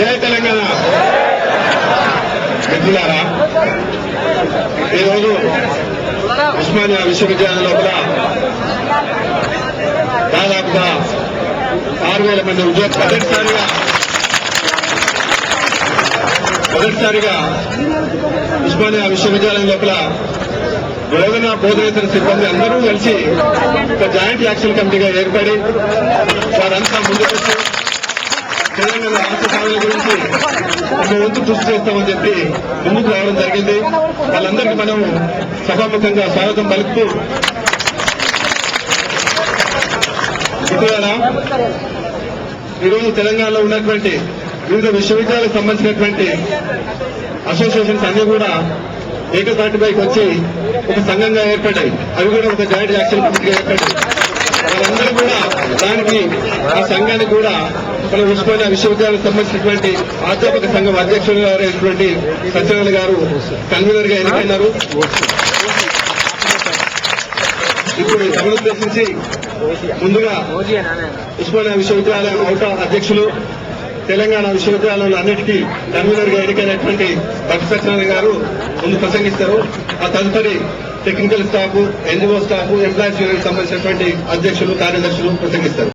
జై తెలంగాణ. మిత్రులారా, ఈరోజు ఉస్మానియా విశ్వవిద్యాలయం లోపల దాదాపుగా 6,000 మంది ఉద్యోగులు మొదటిసారిగా ఉస్మానియా విశ్వవిద్యాలయం లోపల బోధనేతర సిబ్బంది అందరూ కలిసి ఒక జాయింట్ యాక్షన్ కమిటీగా ఏర్పడి వారంతా ముందుకొచ్చి తెలంగాణ రాష్ట్ర సాధన గురించి ఒక వంతు కృషి చేస్తామని చెప్పి ముందుకు రావడం జరిగింది. వాళ్ళందరికీ మనం సభాముఖంగా స్వాగతం పలుకుతూ, ఇటీవల ఈరోజు తెలంగాణలో ఉన్నటువంటి వివిధ విశ్వవిద్యాలయాలకు సంబంధించినటువంటి అసోసియేషన్స్ అన్ని కూడా ఏకతాటిపైకి వచ్చి ఒక సంఘంగా ఏర్పడ్డాయి. అవి కూడా ఒక జాయింట్ యాక్షన్ కమిటీగా ఏర్పడ్డాయి. వాళ్ళందరూ కూడా దానికి ఆ సంఘానికి కూడా మన ఉస్మానియా విశ్వవిద్యాలయాలకు సంబంధించినటువంటి అధ్యాపక సంఘం అధ్యక్షులు గారైనటువంటి సత్యనారాయణ గారు కన్వీనర్ గా ఎన్నికైనారు. ఇప్పుడు సభను ఉద్దేశించి ముందుగా ఉస్మానియా విశ్వవిద్యాలయం ఔటా అధ్యక్షులు, తెలంగాణ విశ్వవిద్యాలయంలో అన్నిటికీ కన్వీనర్ గా ఎన్నికైనటువంటి భక్తి సత్యనారాయణ గారు ముందు ప్రసంగిస్తారు. ఆ తదుపరి technical staff, NGO staff, employees union సంబంధించినటువంటి అధ్యక్షులు, కార్యదర్శులు ప్రసంగిస్తారు.